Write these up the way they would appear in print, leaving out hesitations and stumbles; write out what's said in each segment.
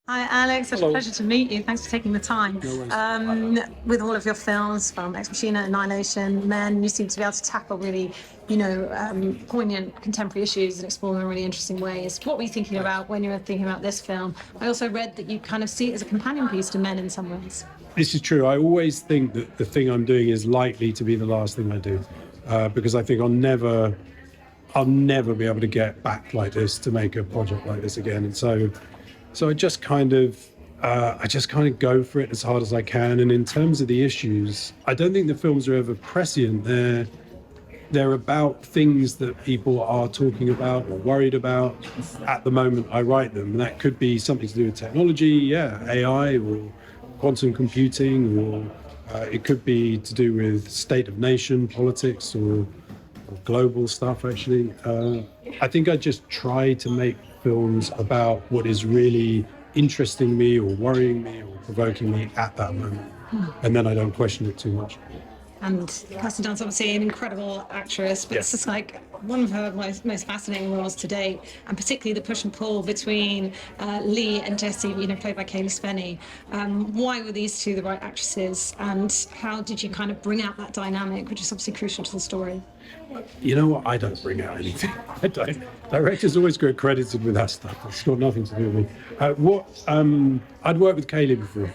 Hi, Alex. Such a Hello. pleasure to meet you. Thanks for taking the time. No worries. With all of your films, from Ex Machina, Annihilation, Men, you seem to be able to tackle really, poignant contemporary issues and explore them in really interesting ways. What were you thinking about when you were thinking about this film? I also read that you kind of see it as a companion piece to Men in some ways. This is true. I always think that the thing I'm doing is likely to be the last thing I do, because I think I'll never be able to get back like this to make a project like this again. And so I just kind of go for it as hard as I can. And in terms of the issues, I don't think the films are ever prescient. They're about things that people are talking about or worried about at the moment I write them. And that could be something to do with technology, yeah, AI or quantum computing, or it could be to do with state of nation politics or global stuff, actually. I think I just try to make films about what is really interesting me or worrying me or provoking me at that moment. And then I don't question it too much. And Kirsten Dunst's obviously an incredible actress, but Yeah. this is like one of her most fascinating roles to date, and particularly the push and pull between Lee and Jessie, played by Kaylee Spenny. Why were these two the right actresses, and how did you kind of bring out that dynamic, which is obviously crucial to the story? You know what? I don't bring out anything. I don't. Directors always get credited with that stuff. It's got nothing to do with me. I'd worked with Kaylee before,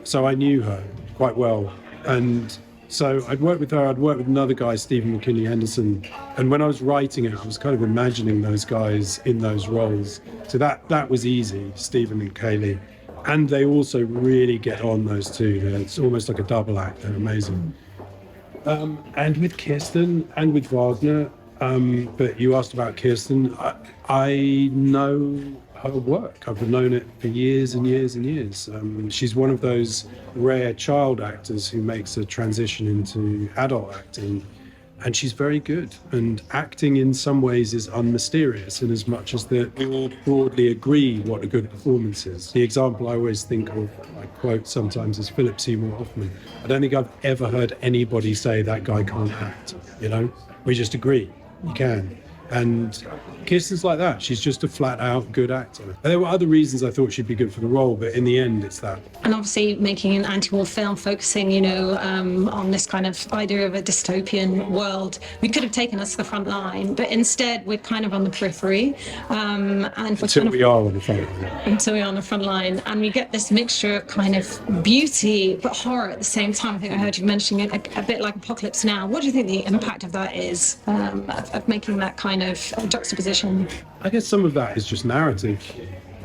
so I knew her quite well. And so I'd worked with her. I'd worked with another guy, Stephen McKinley Henderson. And when I was writing it, I was kind of imagining those guys in those roles. So that was easy, Stephen and Kaylee. And they also really get on, those two. It's almost like a double act. They're amazing. And with Kirsten and with Wagner, but you asked about Kirsten. I know her work. I've known it for years and years and years. She's one of those rare child actors who makes a transition into adult acting, and she's very good. And acting in some ways is unmysterious in as much as that we all broadly agree what a good performance is. The example I always think of, I quote sometimes, is Philip Seymour Hoffman. I don't think I've ever heard anybody say that guy can't act, We just agree, he can. And Kirsten's like that. She's just a flat out good actor. And there were other reasons I thought she'd be good for the role, but in the end, it's that. And obviously making an anti-war film focusing, on this kind of idea of a dystopian world, we could have taken us to the front line, but instead we're kind of on the periphery. Until we are on the front line. Until we're on the front line, and we get this mixture of kind of beauty but horror at the same time. I think I heard you mentioning it a bit like Apocalypse Now. What do you think the impact of that is, of making that kind of juxtaposition? I guess some of that is just narrative.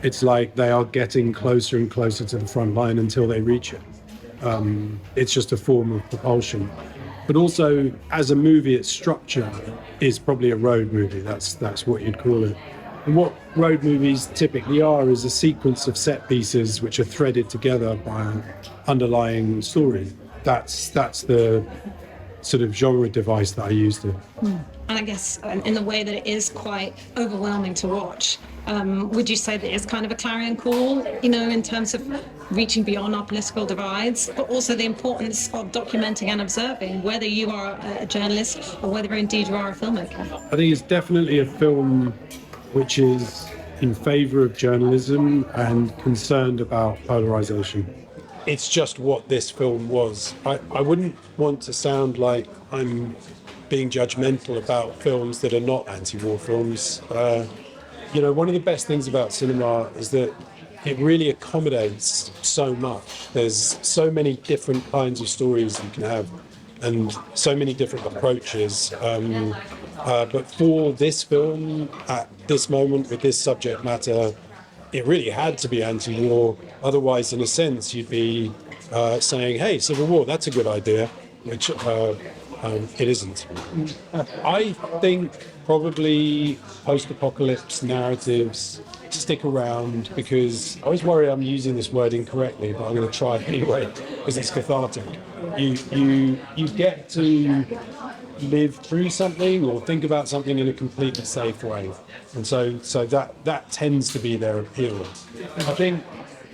It's like they are getting closer and closer to the front line until they reach it. It's just a form of propulsion. But also, as a movie, its structure is probably a road movie. That's what you'd call it. And what road movies typically are is a sequence of set pieces which are threaded together by an underlying story. That's the sort of genre device that I used to. And I guess in the way that it is quite overwhelming to watch, would you say that it's kind of a clarion call, in terms of reaching beyond our political divides, but also the importance of documenting and observing, whether you are a journalist or whether indeed you are a filmmaker? I think it's definitely a film which is in favour of journalism and concerned about polarisation. It's just what this film was. I wouldn't want to sound like I'm being judgmental about films that are not anti-war films. One of the best things about cinema is that it really accommodates so much. There's so many different kinds of stories you can have and so many different approaches. But for this film, at this moment, with this subject matter, it really had to be anti-war. Otherwise, in a sense, you'd be saying, hey, Civil War, that's a good idea, which it isn't. I think probably post-apocalypse narratives stick around because I always worry I'm using this word incorrectly, but I'm going to try it anyway because it's cathartic. You get to live through something or think about something in a completely safe way, and so that tends to be their appeal. I think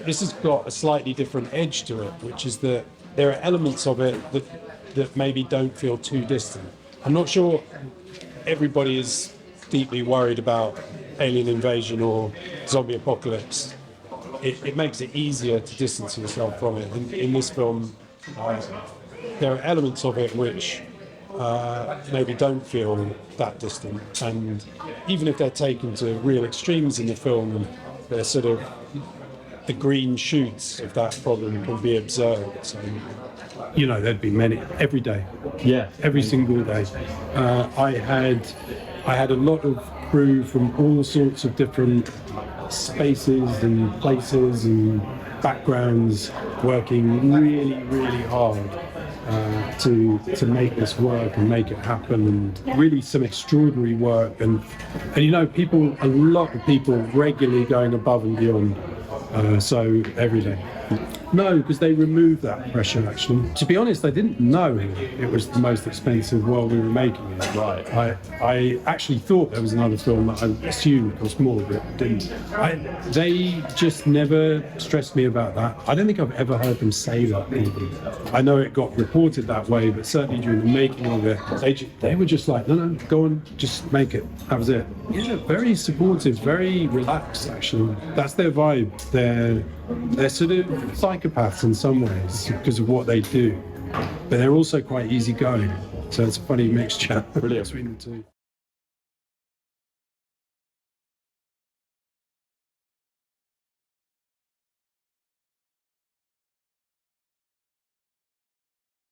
this has got a slightly different edge to it, which is that there are elements of it that maybe don't feel too distant. I'm not sure everybody is deeply worried about alien invasion or zombie apocalypse, it makes it easier to distance yourself from it. In this film, there are elements of it which maybe don't feel that distant, and even if they're taken to real extremes in the film, they're sort of the green shoots of that problem can be observed. So, there'd be many every day. Yeah. Every single day. I had a lot of crew from all sorts of different spaces and places and backgrounds working really, really hard to make this work and make it happen, and really some extraordinary work, and a lot of people regularly going above and beyond. So every day. No, because they removed that pressure, actually. To be honest, I didn't know it was the most expensive while we were making it. Right. I actually thought there was another film that I assumed cost more, but it didn't. They just never stressed me about that. I don't think I've ever heard them say that, even. I know it got reported that way, but certainly during the making of it, they were just like, no, go on, just make it. That was it. Yeah, very supportive, very relaxed, actually. That's their vibe. They're sort of psychopaths in some ways because of what they do, but they're also quite easygoing. So it's a funny mixture Brilliant. between the two.